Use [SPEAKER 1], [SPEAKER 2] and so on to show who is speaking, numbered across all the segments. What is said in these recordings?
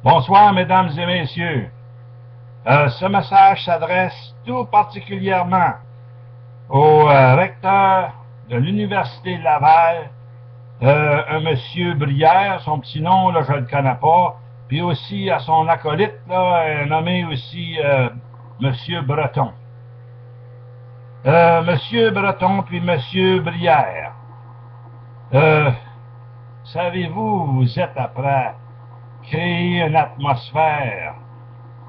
[SPEAKER 1] Bonsoir, mesdames et messieurs. Ce message s'adresse tout particulièrement au recteur de l'Université de Laval, un monsieur Brière, son petit nom, là, je ne le connais pas, puis aussi à son acolyte, là, nommé aussi monsieur Breton. Monsieur Breton, puis monsieur Brière. Savez-vous, vous êtes après créer une atmosphère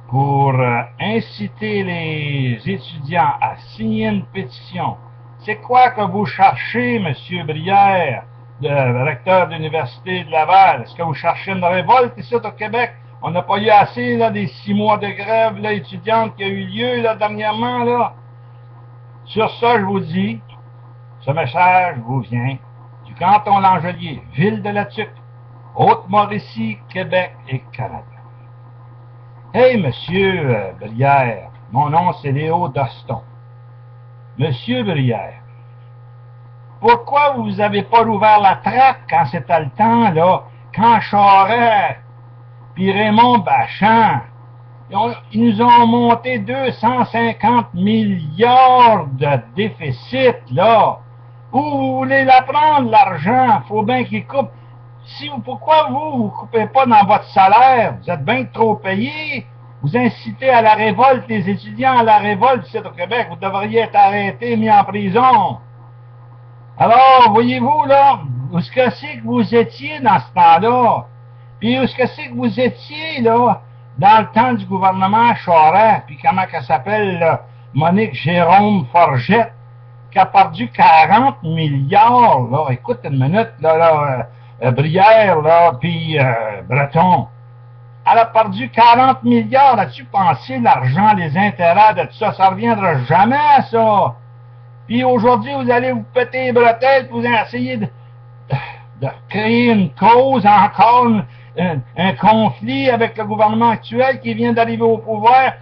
[SPEAKER 1] pour inciter les étudiants à signer une pétition. C'est quoi que vous cherchez, M. Brière, le recteur de l'Université de Laval? Est-ce que vous cherchez une révolte ici au Québec? On n'a pas eu assez là, des 6 mois de grève là, étudiante qui a eu lieu là, dernièrement. Là. Sur ça, je vous dis, ce message vous vient du canton Langelier, ville de la Tuque, Haute-Mauricie, Québec et Canada. Hey, monsieur Brière, mon nom c'est Léo Doston. Monsieur Brière, pourquoi vous n'avez pas rouvert la trappe quand c'était le temps, là, quand Charest puis Raymond Bachand, ils nous ont monté 250 milliards de déficit, là. Où vous voulez la prendre, l'argent? Faut bien qu'ils coupent. Pourquoi vous ne coupez pas dans votre salaire? Vous êtes bien trop payé. Vous incitez à la révolte, les étudiants à la révolte ici au Québec. Vous devriez être arrêtés, mis en prison. Alors, voyez-vous, là, où est-ce que c'est que vous étiez dans ce temps-là? Puis où est-ce que c'est que vous étiez, là, dans le temps du gouvernement Charest? Puis comment qu'elle s'appelle, là, Monique Jérôme Forgette, qui a perdu 40 milliards, là. Écoute une minute, là, Brière, là, puis Breton. Elle a perdu 40 milliards. As-tu pensé l'argent, les intérêts de tout ça? Ça ne reviendra jamais, ça. Puis aujourd'hui, vous allez vous péter les bretelles, puis vous allez essayer de créer une cause, encore un conflit avec le gouvernement actuel qui vient d'arriver au pouvoir,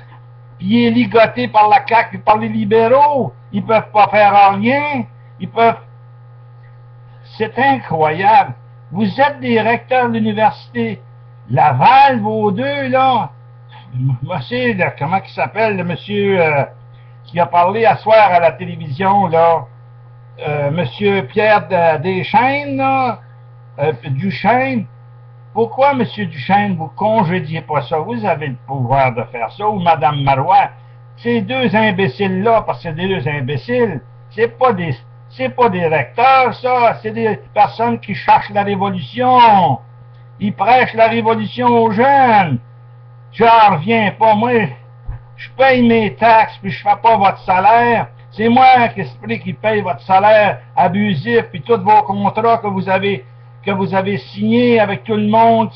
[SPEAKER 1] puis il est ligoté par la CAQ et par les libéraux. Ils ne peuvent pas faire rien. Ils peuvent... C'est incroyable. Vous êtes des recteurs de l'université Laval, vos deux, là. Monsieur, comment il s'appelle, le monsieur qui a parlé à soir à la télévision, là. Monsieur Pierre Deschaines, là. Duchesne. Pourquoi, monsieur Duchesne, vous congédiez pas ça? Vous avez le pouvoir de faire ça, ou madame Marois. Ces deux imbéciles-là, parce que c'est des deux imbéciles, c'est pas des recteurs, ça, c'est des personnes qui cherchent la révolution. Ils prêchent la révolution aux jeunes. J'en reviens pas, moi, je paye mes taxes, puis je fais pas votre salaire. C'est moi qui paye votre salaire abusif, puis tous vos contrats que vous avez signés avec tout le monde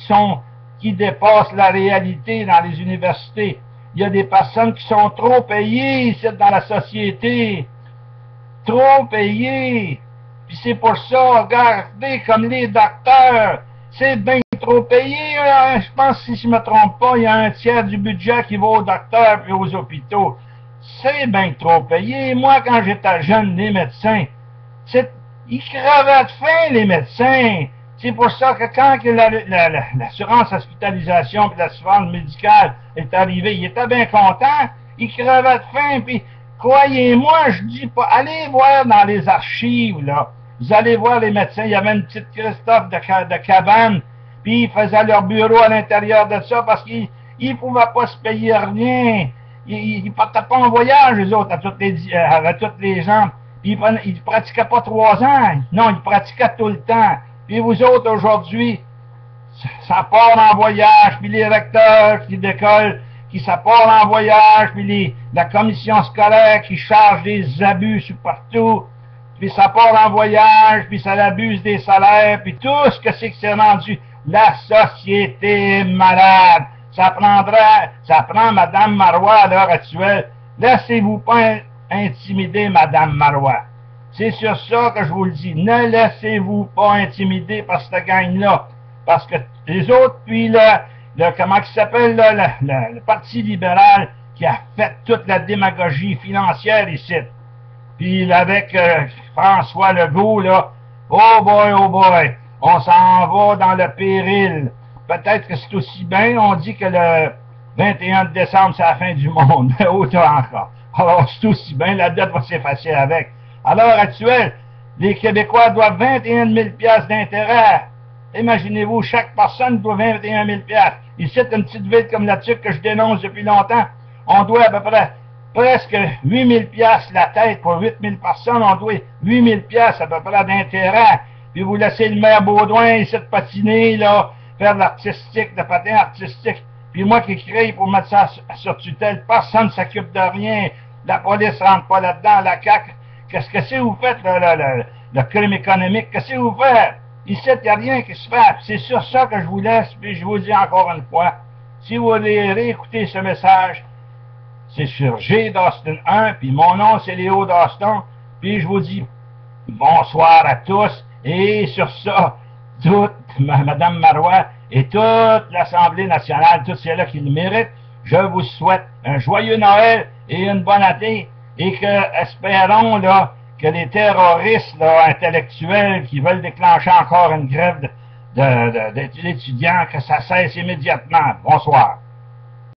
[SPEAKER 1] qui dépassent la réalité dans les universités. Il y a des personnes qui sont trop payées ici dans la société. Trop payées. Puis c'est pour ça, regardez, comme les docteurs, c'est bien trop payé. Hein? Je pense, si je ne me trompe pas, il y a un tiers du budget qui va aux docteurs et aux hôpitaux. C'est bien trop payé. Moi, quand j'étais jeune, les médecins, ils crevaient de faim, les médecins. C'est pour ça que quand l'assurance hospitalisation et l'assurance médicale est arrivée, ils étaient bien contents. Ils crevaient de faim. Puis, croyez-moi, je dis pas, allez voir dans les archives, là. Vous allez voir les médecins, il y avait une petite Christophe de cabane, puis ils faisaient leur bureau à l'intérieur de ça parce qu'ils ne pouvaient pas se payer rien. Ils ne partaient pas en voyage, les autres, à toutes les gens. Puis ils ne pratiquaient pas 3 ans. Non, ils pratiquaient tout le temps. Puis vous autres, aujourd'hui, ça part en voyage, puis les recteurs qui décollent, ça part en voyage, puis la commission scolaire qui charge des abus sur partout, puis ça part en voyage, puis ça abuse des salaires, puis tout ce que c'est rendu. La société est malade. Ça prend Mme Marois à l'heure actuelle. Laissez-vous pas intimider, Mme Marois. C'est sur ça que je vous le dis. Ne laissez-vous pas intimider par cette gang-là. Parce que les autres, puis comment il s'appelle, le Parti libéral qui a fait toute la démagogie financière ici. Puis avec François Legault, là, oh boy, on s'en va dans le péril. peut-être que c'est aussi bien, on dit que le 21 décembre, c'est la fin du monde, autant encore. Alors, c'est aussi bien, la dette va s'effacer avec. À l'heure actuelle, les Québécois doivent 21 000 $ d'intérêt. Imaginez-vous, chaque personne doit 21 000 $. Ici, une petite ville comme la Tuque que je dénonce depuis longtemps, on doit à peu près presque 8 000 $ la tête pour 8 000 personnes, on doit 8 000 $ à peu près d'intérêt. Puis vous laissez le maire Baudouin ici de patiner, là, faire de l'artistique, de patin artistique. Puis moi qui crie pour mettre ça sur tutelle, personne ne s'occupe de rien. La police ne rentre pas là-dedans, la CAQ. Qu'est-ce que c'est vous faites, le crime économique? Qu'est-ce que vous faites? Ici, il n'y a rien qui se fait. C'est sur ça que je vous laisse, puis je vous dis encore une fois, si vous voulez réécouter ce message, c'est sur G d'Austin 1, puis mon nom c'est Léo d'Austin, puis je vous dis bonsoir à tous, et sur ça, toute Mme Marois et toute l'Assemblée nationale, tous ceux-là qui le méritent, je vous souhaite un joyeux Noël et une bonne année, et que, espérons, là, que les terroristes là, intellectuels qui veulent déclencher encore une grève d'étudiants, que ça cesse immédiatement. Bonsoir.